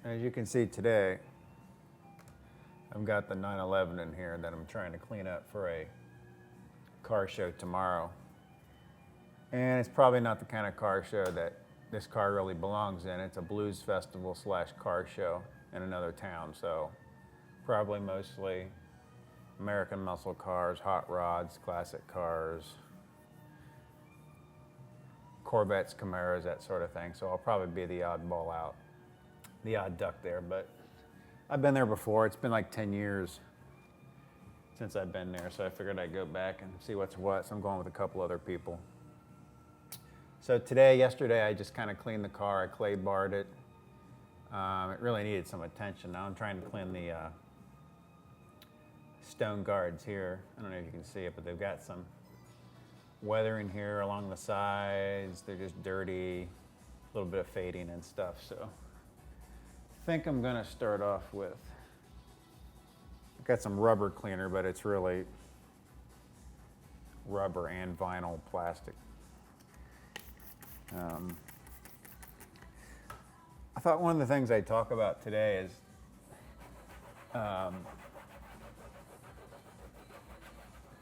As you can see today, I've got the 911 in here that I'm trying to clean up for a car show tomorrow. And it's probably not the kind of car show that this car really belongs in. It's a blues festival / car show in another town. So probably mostly American muscle cars, hot rods, classic cars, Corvettes, Camaros, that sort of thing. So I'll probably be the oddball out, the odd duck there. But I've been there before. It's been like 10 years since I've been there. So I figured I'd go back and see what's what. So I'm going with a couple other people. So yesterday, I just kind of cleaned the car. I clay barred it. It really needed some attention. Now I'm trying to clean the stone guards here. I don't know if you can see it, but they've got some weathering here along the sides. They're just dirty, a little bit of fading and stuff. So I think I'm gonna start off with, I've got some rubber cleaner, but it's really rubber and vinyl plastic. I thought one of the things I'd talk about today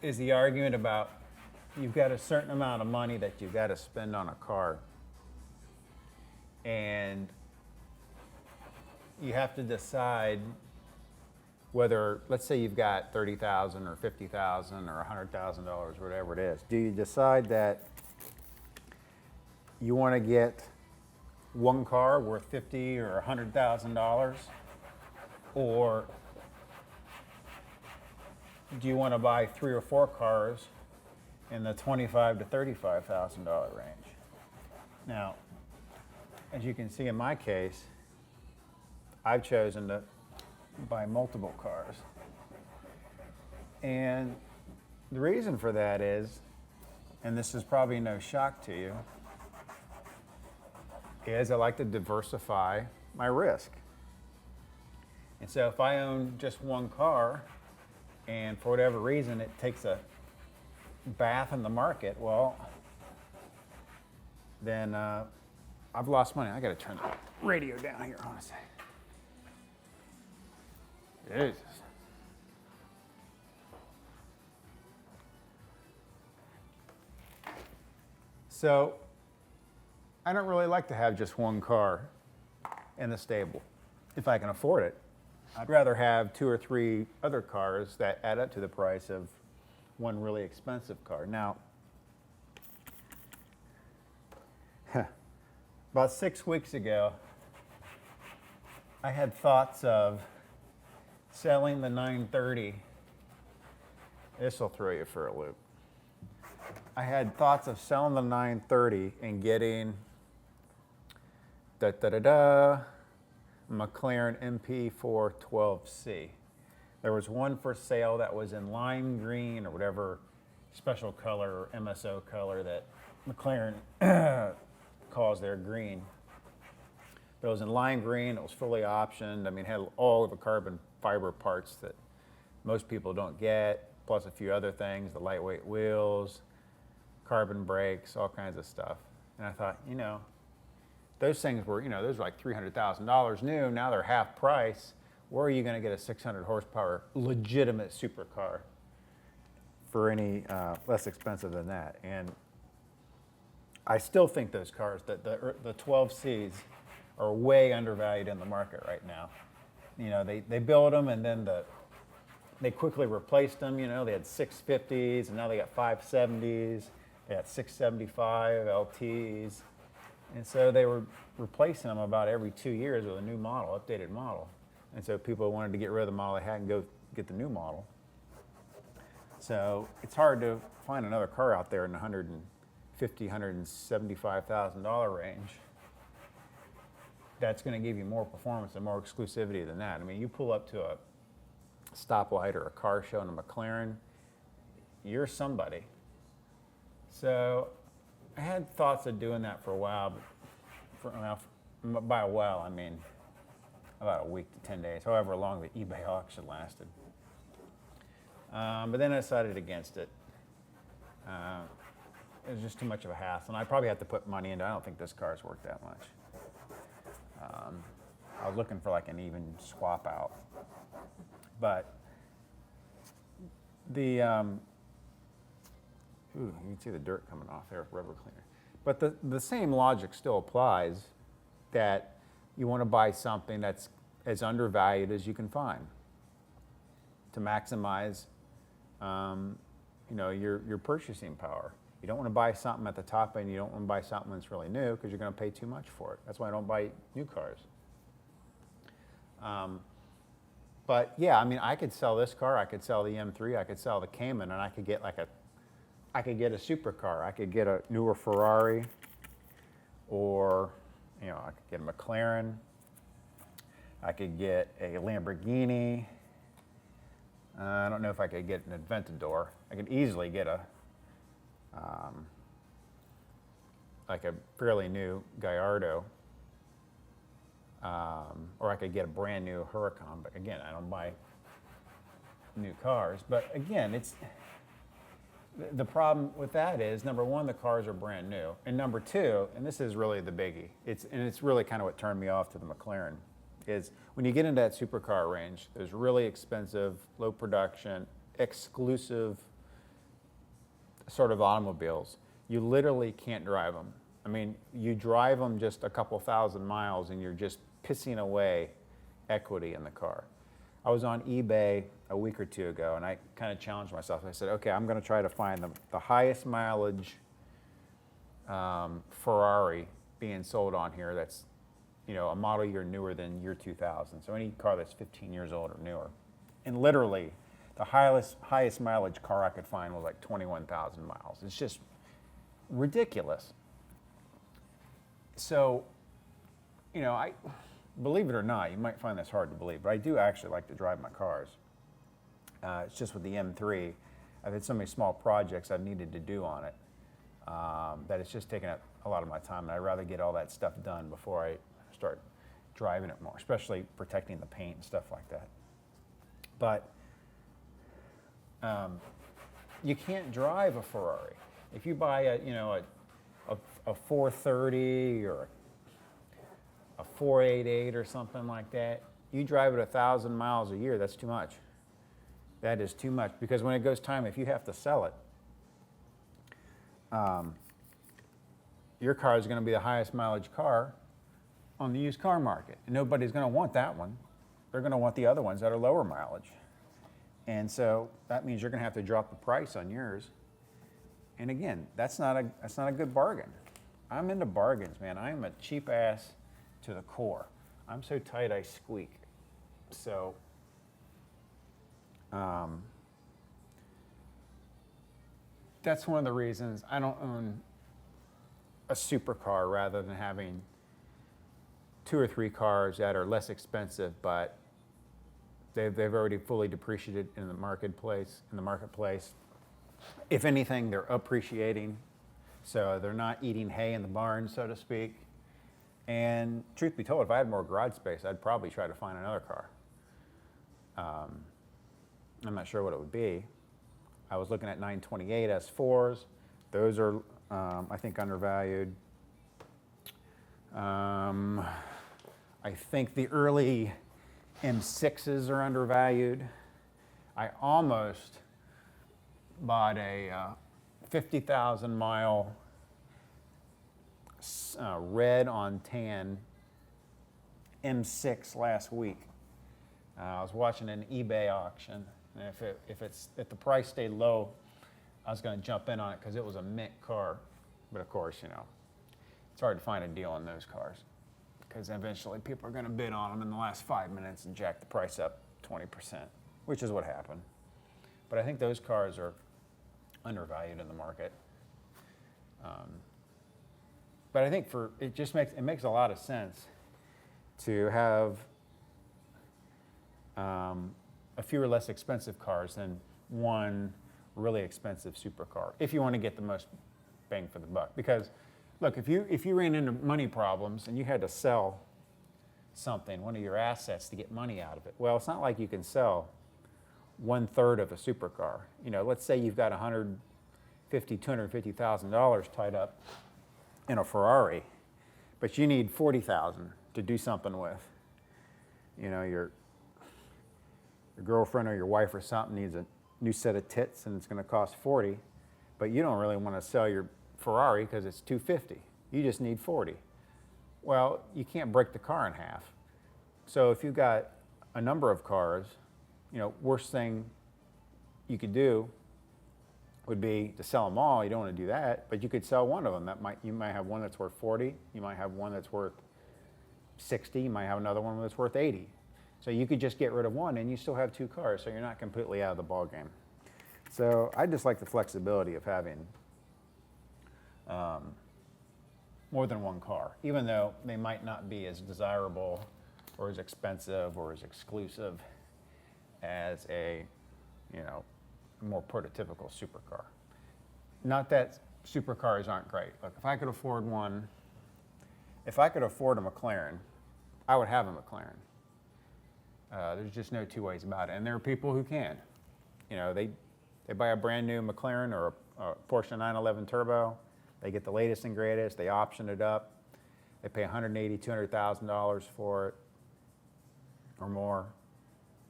is the argument about you've got a certain amount of money that you've got to spend on a car, and you have to decide whether, let's say you've got $30,000 or $50,000 or $100,000, whatever it is. Do you decide that you want to get one car worth $50,000 or $100,000, or do you want to buy 3 or 4 cars in the $25,000 to $35,000 range? Now, as you can see in my case, I've chosen to buy multiple cars, and the reason for that is, and this is probably no shock to you, is I like to diversify my risk. And so if I own just one car and for whatever reason it takes a bath in the market, well, then I've lost money. I gotta turn the radio down here, honestly. Jesus. So I don't really like to have just one car in the stable if I can afford it. I'd rather have 2 or 3 other cars that add up to the price of one really expensive car. Now, about 6 weeks ago, I had thoughts of selling the 930. This will throw you for a loop. I had thoughts of selling the 930 and getting McLaren MP412C. There was one for sale that was in lime green or whatever special color or MSO color that McLaren calls their green. But it was in lime green, it was fully optioned. I mean, it had all of the carbon fiber parts that most people don't get, plus a few other things, the lightweight wheels, carbon brakes, all kinds of stuff. And I thought, those things were, those were like $300,000 new. Now they're half price. Where are you going to get a 600 horsepower legitimate supercar for any less expensive than that? And I still think those cars, the 12Cs, are way undervalued in the market right now. They build them and then they quickly replaced them. They had 650s and now they got 570s. They got 675 LTs. And so they were replacing them about every 2 years with a new model, updated model. And so people wanted to get rid of the model they had and go get the new model. So it's hard to find another car out there in the $150,000, $175,000 range that's going to give you more performance and more exclusivity than that. I mean, you pull up to a stoplight or a car show in a McLaren, you're somebody. So I had thoughts of doing that for a while, but by a while I mean about a week to 10 days, however long the eBay auction lasted. But then I decided against it. It was just too much of a hassle, and I probably have to put money into it. I don't think this car's worth that much. I was looking for like an even swap out. But the, you can see the dirt coming off there, rubber cleaner. But the same logic still applies, that you want to buy something that's as undervalued as you can find to maximize your purchasing power. You don't want to buy something at the top end. You don't want to buy something that's really new, because you're going to pay too much for it. That's why I don't buy new cars. But yeah, I mean, I could sell this car. I could sell the M3. I could sell the Cayman, and I could get I could get a supercar. I could get a newer Ferrari, or I could get a McLaren. I could get a Lamborghini. I don't know if I could get an Aventador. I could easily get like a fairly new Gallardo, or I could get a brand new Huracan. But again, I don't buy new cars. But again, the problem with that is, number one, the cars are brand new, and number two, and this is really the biggie, it's really kind of what turned me off to the McLaren, is when you get into that supercar range, there's really expensive, low production, exclusive sort of automobiles. You literally can't drive them. I mean, you drive them just a couple thousand miles and you're just pissing away equity in the car. I was on eBay a week or two ago, and I kind of challenged myself. I said, okay, I'm going to try to find the highest mileage Ferrari being sold on here that's a model year newer than year 2000. So any car that's 15 years old or newer. And literally, the highest mileage car I could find was like 21,000 miles. It's just ridiculous. So, I believe it or not, you might find this hard to believe, but I do actually like to drive my cars. It's just with the M3, I've had so many small projects I've needed to do on it that it's just taken up a lot of my time, and I'd rather get all that stuff done before I start driving it more, especially protecting the paint and stuff like that. But you can't drive a Ferrari. If you buy a 430 or a 488 or something like that, you drive it 1,000 miles a year, that's too much. That is too much, because when it goes time, if you have to sell it, your car is going to be the highest mileage car on the used car market. And nobody's going to want that one. They're going to want the other ones that are lower mileage. And so that means you're going to have to drop the price on yours. And again, that's not a good bargain. I'm into bargains, man. I'm a cheap ass to the core. I'm so tight I squeak. So that's one of the reasons I don't own a supercar, rather than having 2 or 3 cars that are less expensive, but they've already fully depreciated in the marketplace. If anything, they're appreciating, so they're not eating hay in the barn, so to speak. And truth be told, if I had more garage space, I'd probably try to find another car. I'm not sure what it would be. I was looking at 928 S4s. Those are, I think, undervalued. I think the early M6s are undervalued. I almost bought a 50,000 mile red on tan M6 last week. I was watching an eBay auction, and if the price stayed low, I was going to jump in on it because it was a mint car. But of course, it's hard to find a deal on those cars, because eventually people are going to bid on them in the last 5 minutes and jack the price up 20%, which is what happened. But I think those cars are undervalued in the market. But I think it makes a lot of sense to have a fewer less expensive cars than one really expensive supercar, if you want to get the most bang for the buck. Because look, if you ran into money problems and you had to sell something, one of your assets, to get money out of it, well, it's not like you can sell 1/3 of a supercar. Let's say you've got $250,000 tied up in a Ferrari, but you need $40,000 to do something with. your girlfriend or your wife or something needs a new set of tits and it's going to cost 40, but you don't really want to sell your Ferrari because it's 250. You just need 40. Well, you can't break the car in half. So if you've got a number of cars, worst thing you could do would be to sell them all. You don't want to do that, but you could sell one of them. You might have one that's worth 40. You might have one that's worth 60. You might have another one that's worth 80. So you could just get rid of one and you still have two cars, so you're not completely out of the ball game. So I just like the flexibility of having more than one car, even though they might not be as desirable or as expensive or as exclusive as a more prototypical supercar. Not that supercars aren't great. Look, if I could afford a McLaren, I would have a McLaren. There's just no two ways about it. And there are people who can. They buy a brand new McLaren or a Porsche 911 Turbo. They get the latest and greatest. They option it up. They pay $180,000, $200,000 for it or more.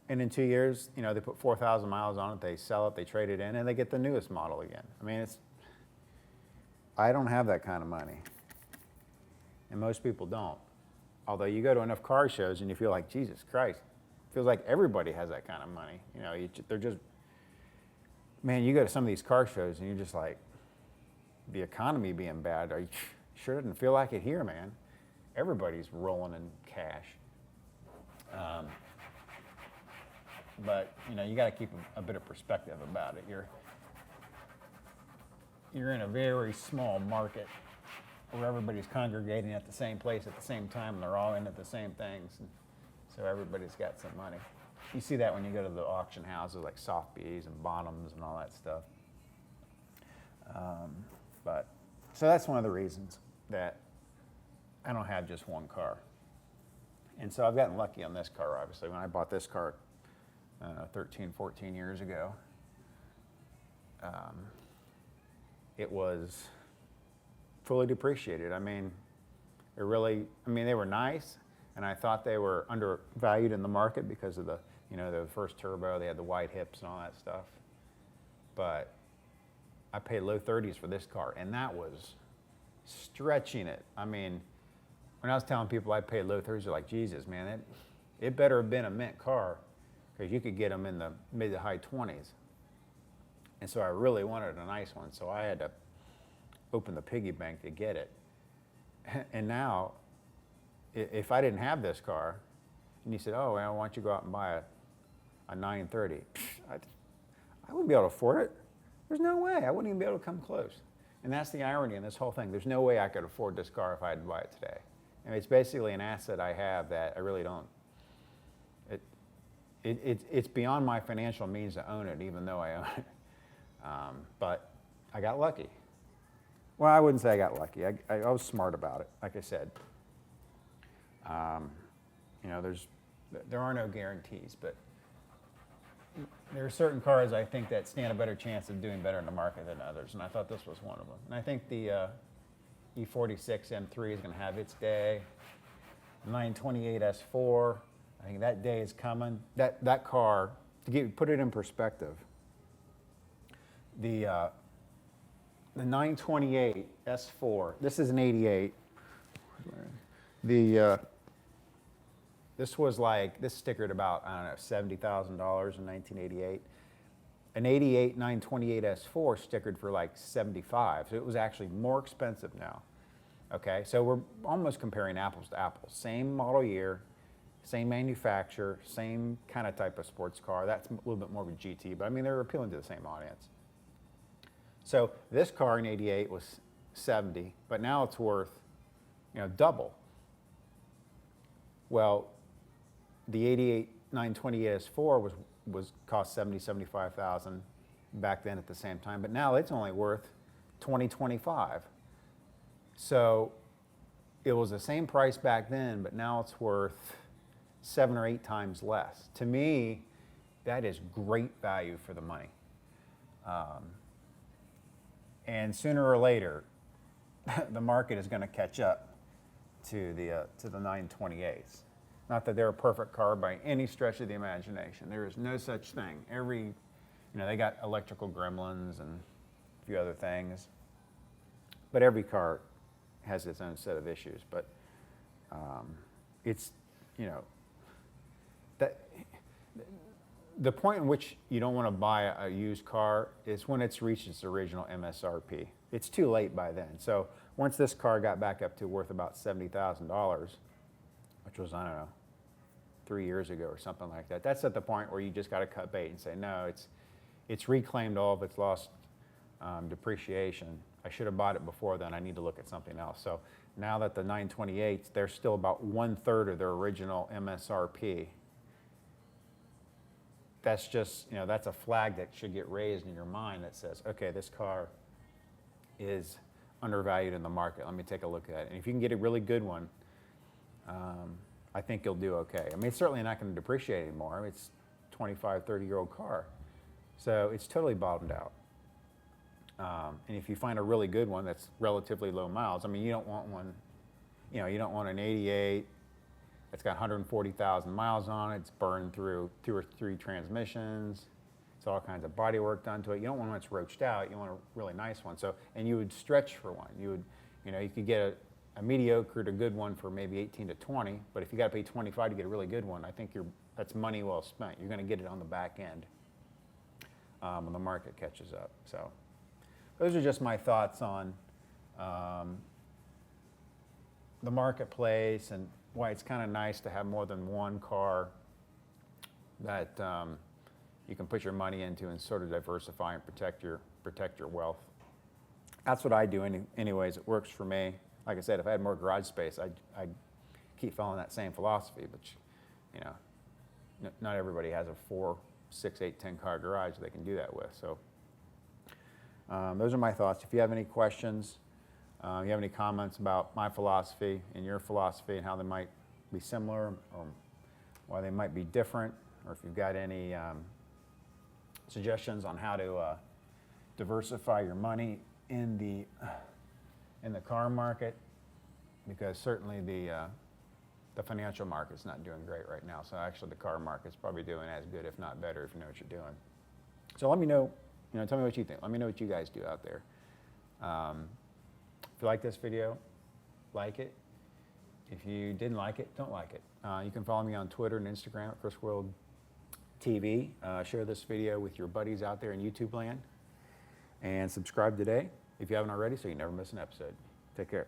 And in 2 years, they put 4,000 miles on it. They sell it. They trade it in, and they get the newest model again. I mean, I don't have that kind of money, and most people don't. Although you go to enough car shows and you feel like, Jesus Christ, it feels like everybody has that kind of money. They're just, man, you go to some of these car shows and you're just like, the economy being bad, are you sure doesn't feel like it here, man? Everybody's rolling in cash. But you got to keep a bit of perspective about it. You're in a very small market where everybody's congregating at the same place at the same time, and they're all into the same things, and so everybody's got some money. You see that when you go to the auction houses like Sotheby's and Bonhams and all that stuff. So that's one of the reasons that I don't have just one car. And so I've gotten lucky on this car, obviously. When I bought this car 13, 14 years ago, it was fully depreciated. I mean, they were nice, and I thought they were undervalued in the market because of the first turbo. They had the wide hips and all that stuff. But I paid low 30s for this car, and that was stretching it. I mean, when I was telling people I paid low 30s, they're like, Jesus, man, it better have been a mint car, because you could get them in the mid to high 20s. And so I really wanted a nice one, so I had to open the piggy bank to get it. And now, if I didn't have this car, and you said, oh, well, why don't you go out and buy a 930? I wouldn't be able to afford it. There's no way. I wouldn't even be able to come close. And that's the irony in this whole thing. There's no way I could afford this car if I had to buy it today. I mean, it's basically an asset I have that I really don't. It's beyond my financial means to own it, even though I own it. But I got lucky. Well, I wouldn't say I got lucky. I was smart about it, like I said. There are no guarantees, but there are certain cars I think that stand a better chance of doing better in the market than others, and I thought this was one of them. And I think the E46 M3 is going to have its day. 928 S4, I think that day is coming. That car, put it in perspective, the 928 S4, this is an 88. This stickered about, I don't know, $70,000 in 1988. An 88 928 S4 stickered for like 75, so it was actually more expensive now. Okay, so we're almost comparing apples to apples. Same model year, same manufacturer, same kind of type of sports car. That's a little bit more of a GT, but I mean, they're appealing to the same audience. So this car in 88 was 70, but now it's worth, double. Well, the 88 928 S4 cost 75,000 back then at the same time, but now it's only worth 25. So it was the same price back then, but now it's worth 7 or 8 times less. To me, that is great value for the money. And sooner or later, the market is going to catch up to the 928s. Not that they're a perfect car by any stretch of the imagination. There is no such thing. They got electrical gremlins and a few other things, but every car has its own set of issues. But it's, that the point in which you don't want to buy a used car is when it's reached its original MSRP. It's too late by then. So once this car got back up to worth about $70,000, which was, I don't know, 3 years ago or something like that, that's at the point where you just got to cut bait and say, no, it's reclaimed all of its lost depreciation. I should have bought it before then. I need to look at something else. So now that the 928s, they're still about 1/3 of their original MSRP. That's just, that's a flag that should get raised in your mind that says, okay, this car is undervalued in the market. Let me take a look at it. And if you can get a really good one, I think you'll do okay. I mean, it's certainly not going to depreciate anymore. It's a 25, 30-year-old car. So it's totally bottomed out. And if you find a really good one that's relatively low miles, I mean, you don't want one, you don't want an 88 that's got 140,000 miles on it. It's burned through 2 or 3 transmissions. It's all kinds of body work done to it. You don't want one that's roached out. You want a really nice one. So, and you would stretch for one. You would, you could get a mediocre to good one for maybe 18 to 20, but if you got to pay 25 to get a really good one, I think that's money well spent. You're going to get it on the back end when the market catches up. So those are just my thoughts on the marketplace and why it's kind of nice to have more than one car that you can put your money into and sort of diversify and protect your wealth. That's what I do anyways. It works for me. Like I said, if I had more garage space, I'd keep following that same philosophy, but not everybody has a 4, 6, 8, 10 car garage they can do that with. So those are my thoughts. If you have any questions, you have any comments about my philosophy and your philosophy and how they might be similar or why they might be different, or if you've got any suggestions on how to diversify your money in the car market, because certainly the financial market's not doing great right now. So actually the car market's probably doing as good, if not better, if you know what you're doing. So let me know, tell me what you think. Let me know what you guys do out there. If you like this video, like it. If you didn't like it, don't like it. You can follow me on Twitter and Instagram at Chris World TV. Share this video with your buddies out there in YouTube land. And subscribe today if you haven't already so you never miss an episode. Take care.